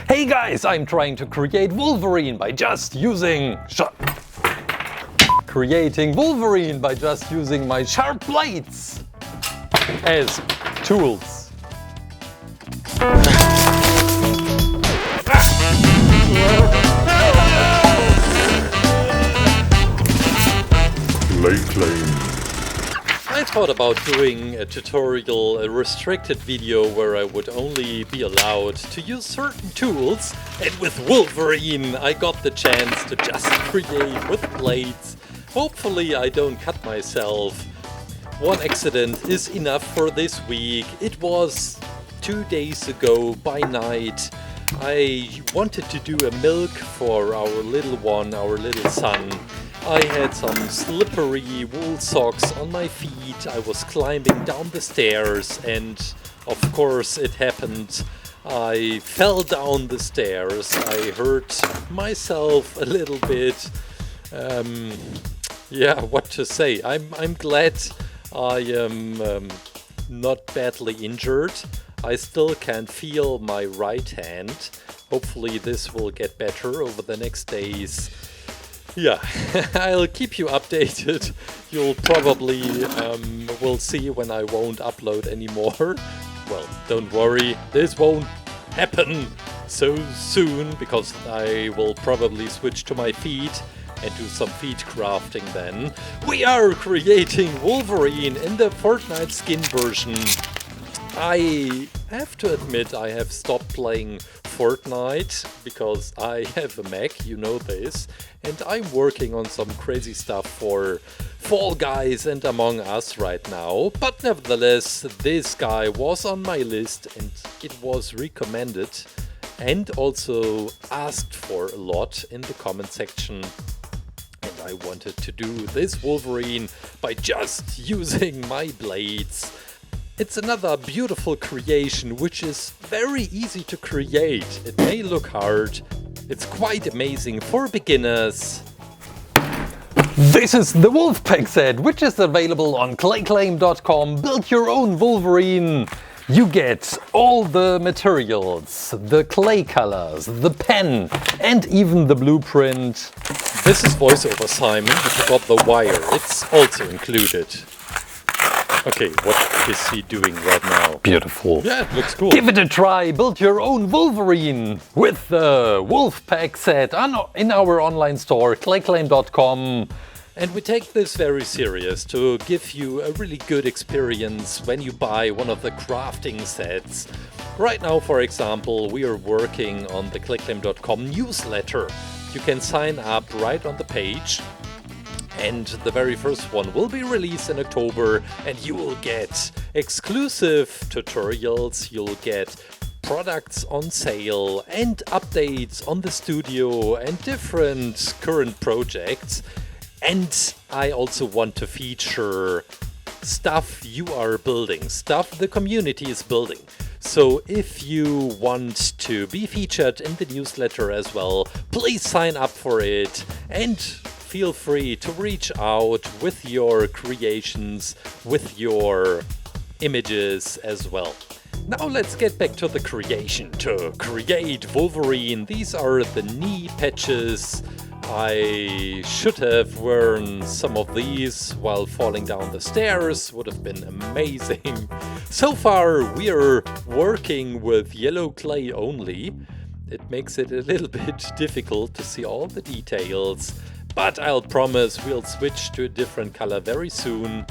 Hey guys, I'm trying to create Wolverine by just using my sharp blades as tools. ClayClaim. I thought about doing a tutorial, a restricted video where I would only be allowed to use certain tools, and with Wolverine I got the chance to just create with blades. Hopefully I don't cut myself. One accident is enough for this week. It was 2 days ago by night. I wanted to do a milk for our little one, our little son. I had some slippery wool socks on my feet. I was climbing down the stairs and of course it happened. I fell down the stairs. I hurt myself a little bit. Yeah, what to say. I'm glad I am not badly injured. I still can't feel my right hand. Hopefully this will get better over the next days. Yeah, I'll keep you updated. You'll probably will see when I won't upload anymore. Well, don't worry, this won't happen so soon because I will probably switch to my feet and do some feet crafting then. We are creating Wolverine in the Fortnite skin version. I have to admit I have stopped playing Fortnite because I have a Mac, you know this, and I'm working on some crazy stuff for Fall Guys and Among Us right now, but nevertheless this guy was on my list and it was recommended and also asked for a lot in the comment section. And I wanted to do this Wolverine by just using my blades. It's another beautiful creation which is very easy to create. It may look hard. It's quite amazing for beginners. This is the Wolfpack set, which is available on ClayClaim.com. Build your own Wolverine. You get all the materials, the clay colors, the pen, and even the blueprint. This is voiceover Simon, you forgot the wire. It's also included. Okay, what is he doing right now? Beautiful. Yeah, it looks cool. Give it a try. Build your own Wolverine with the Wolfpack set in our online store, ClayClaim.com. And we take this very serious to give you a really good experience when you buy one of the crafting sets. Right now, for example, we are working on the ClayClaim.com newsletter. You can sign up right on the page. And the very first one will be released in October, and you will get exclusive tutorials, you'll get products on sale and updates on the studio and different current projects. And I also want to feature stuff you are building, stuff the community is building. So if you want to be featured in the newsletter as well, please sign up for it and feel free to reach out with your creations, with your images as well. Now let's get back to the creation. To create Wolverine, these are the knee patches. I should have worn some of these while falling down the stairs, would have been amazing. So far we are working with yellow clay only. It makes it a little bit difficult to see all the details. But I'll promise we'll switch to a different color very soon.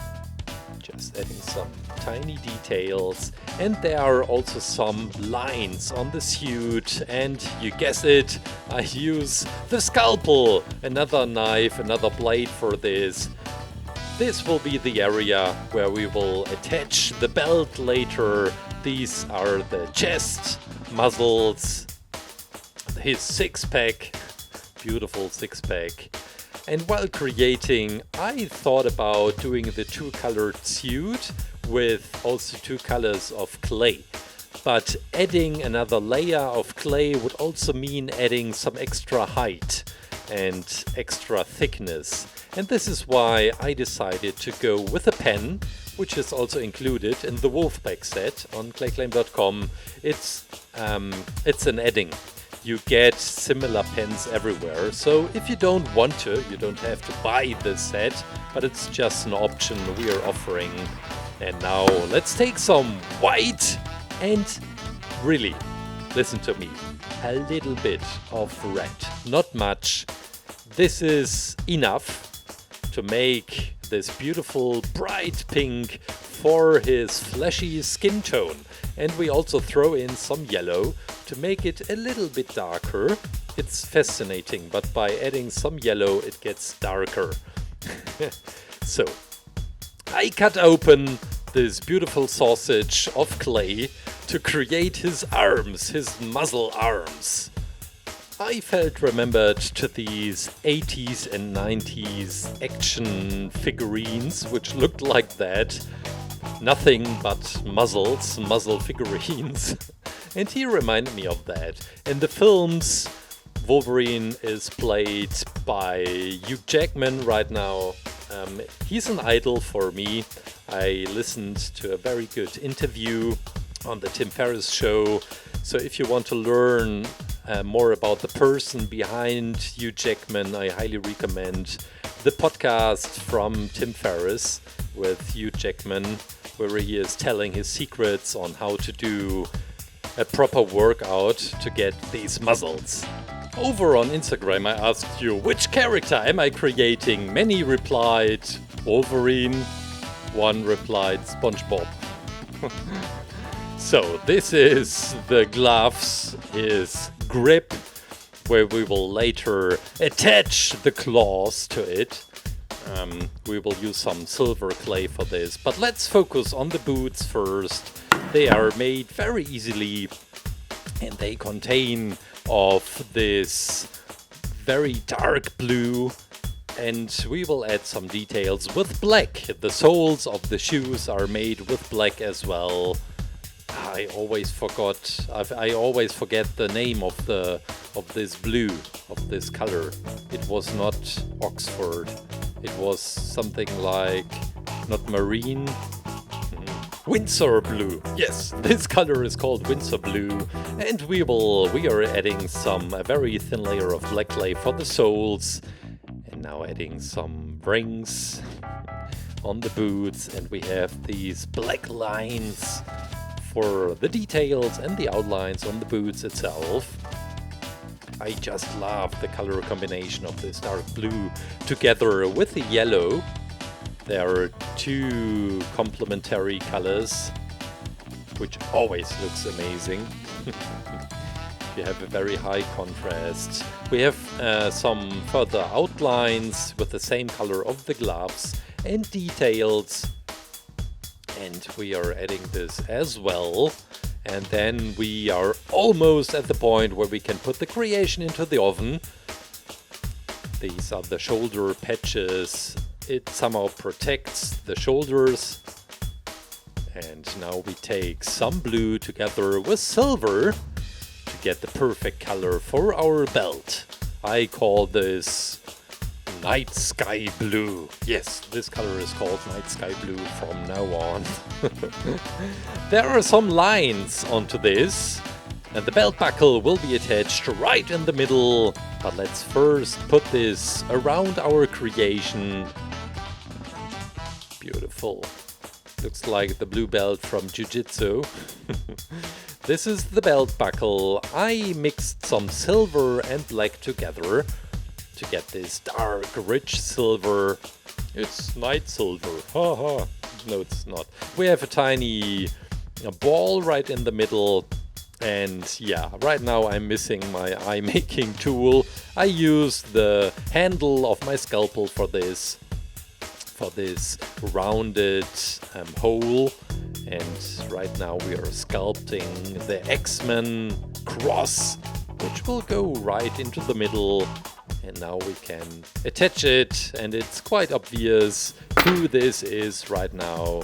Just adding some tiny details. And there are also some lines on the suit. And you guess it, I use the scalpel. Another knife, another blade for this. This will be the area where we will attach the belt later. These are the chest, muscles, his six-pack. Beautiful six-pack. And while creating, I thought about doing the two-colored suit with also 2 colors of clay. But adding another layer of clay would also mean adding some extra height and extra thickness. And this is why I decided to go with a pen, which is also included in the Wolfpack set on ClayClaim.com. It's an adding. you get similar pens everywhere. So if you don't want to, you don't have to buy this set, but it's just an option we are offering. And now let's take some white and really, listen to me, a little bit of red, not much. This is enough to make this beautiful bright pink for his fleshy skin tone. And we also throw in some yellow to make it a little bit darker. It's fascinating, but by adding some yellow it gets darker. So I cut open this beautiful sausage of clay to create his arms, his muzzle arms. I felt remembered to these 80s and 90s action figurines, which looked like that. Nothing but muzzle figurines. And he reminded me of that. In the films, Wolverine is played by Hugh Jackman right now. He's an idol for me. I listened to a very good interview on the Tim Ferriss show. So if you want to learn more about the person behind Hugh Jackman, I highly recommend the podcast from Tim Ferriss with Hugh Jackman, where he is telling his secrets on how to do a proper workout to get these muscles. Over on Instagram I asked you, which character am I creating? Many replied Wolverine, one replied SpongeBob. So this is the gloves, his grip, where we will later attach the claws to it. We will use some silver clay for this, but let's focus on the boots first. They are made very easily and they contain of this very dark blue, and we will add some details with black. The soles of the shoes are made with black as well. I always forget the name of this blue, of this color. It was not Oxford. It was something like, not marine, Windsor blue. Yes, this color is called Windsor blue, and we are adding a very thin layer of black clay for the soles, and now adding some rings on the boots, and we have these black lines for the details and the outlines on the boots itself. I just love the color combination of this dark blue together with the yellow. There are two complementary colors, which always looks amazing. You have a very high contrast. We have some further outlines with the same color of the gloves and details. And we are adding this as well. And then we are almost at the point where we can put the creation into the oven. These are the shoulder patches. It somehow protects the shoulders. And now we take some blue together with silver to get the perfect color for our belt. I call this Night Sky Blue. Yes, this color is called Night Sky Blue from now on. There are some lines onto this, and the belt buckle will be attached right in the middle. But let's first put this around our creation. Beautiful. Looks like the blue belt from Jiu-Jitsu. This is the belt buckle. I mixed some silver and black together to get this dark, rich silver. It's night silver. Haha. No, it's not. We have a tiny ball right in the middle. And yeah, right now I'm missing my eye making tool. I used the handle of my scalpel for this rounded hole. And right now we are sculpting the X-Men cross, which will go right into the middle. And now we can attach it, and it's quite obvious who this is right now.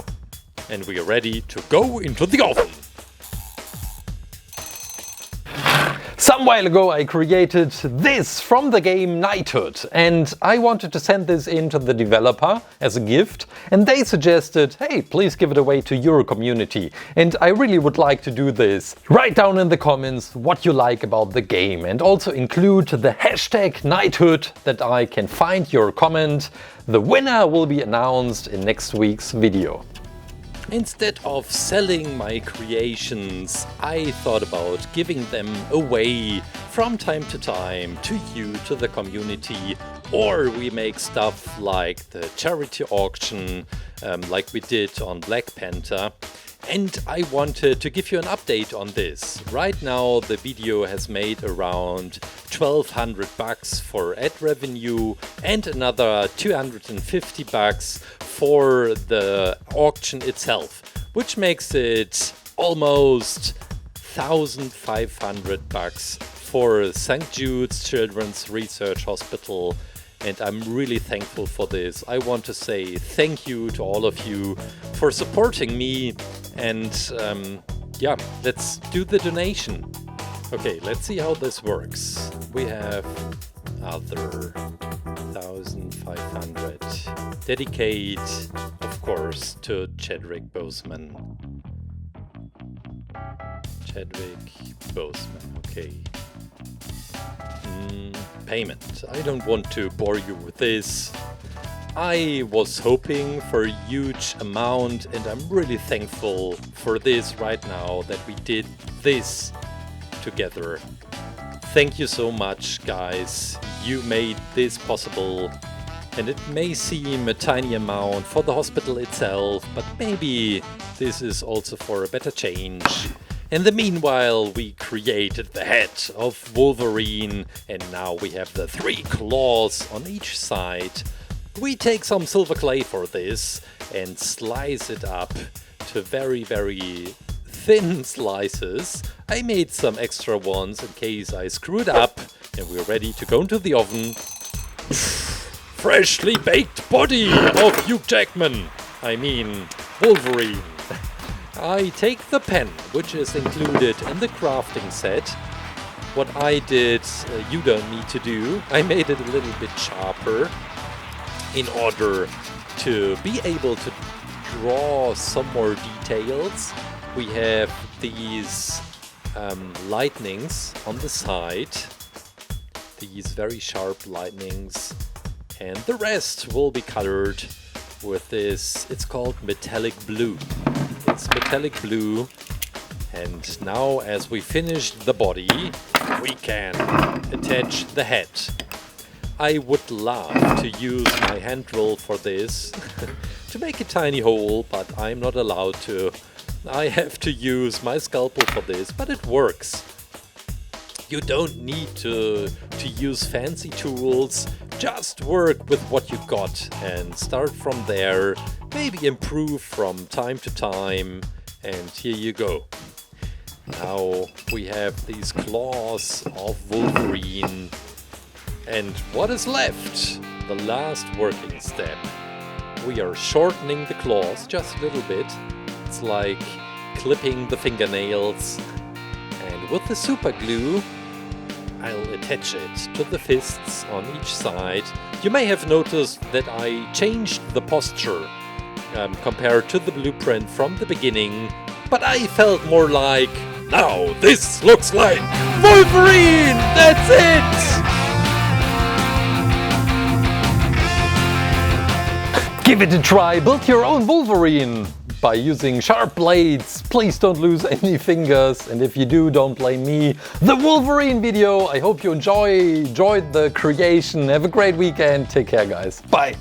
And we are ready to go into the oven. So Some while ago I created this from the game Knighthood, and I wanted to send this in to the developer as a gift, and they suggested, hey, please give it away to your community. And I really would like to do this. Write down in the comments what you like about the game, and also include the hashtag Knighthood that I can find your comment. The winner will be announced in next week's video. Instead of selling my creations, I thought about giving them away from time to time to you, to the community, or we make stuff like the charity auction, like we did on Black Panther. And I wanted to give you an update on this. Right now the video has made around 1200 bucks for ad revenue and another 250 bucks for the auction itself, which makes it almost 1500 bucks for St. Jude's Children's Research Hospital. And I'm really thankful for this. I want to say thank you to all of you for supporting me. And yeah, let's do the donation. Okay, let's see how this works. We have other 1500. Dedicate, of course, to Chadwick Boseman. Chadwick Boseman, okay. Payment. I don't want to bore you with this. I was hoping for a huge amount, and I'm really thankful for this right now, that we did this together. Thank you so much, guys. You made this possible. And it may seem a tiny amount for the hospital itself, but maybe this is also for a better change. In the meanwhile, we created the head of Wolverine, and now we have the 3 claws on each side. We take some silver clay for this and slice it up to very, very thin slices. I made some extra ones in case I screwed up, and we're ready to go into the oven. Freshly baked body of Hugh Jackman. I mean, Wolverine. I take the pen, which is included in the crafting set. What I did, you don't need to do. I made it a little bit sharper in order to be able to draw some more details. We have these lightnings on the side, these very sharp lightnings, and the rest will be colored with this, it's called metallic blue. It's metallic blue, and now as we finished the body, we can attach the head. I would love to use my hand drill for this to make a tiny hole, but I'm not allowed to. I have to use my scalpel for this, but it works. You don't need to use fancy tools, just work with what you got and start from there, maybe improve from time to time, and here you go. Now we have these claws of Wolverine, and what is left? The last working step. We are shortening the claws just a little bit. It's like clipping the fingernails. And with the super glue, I'll attach it to the fists on each side. You may have noticed that I changed the posture compared to the blueprint from the beginning, but I felt more like, now this looks like Wolverine! That's it! Give it a try, build your own Wolverine by using sharp blades. Please don't lose any fingers, and if you do, don't blame me. The Wolverine video, I hope you enjoyed the creation. Have a great weekend. Take care, guys. Bye.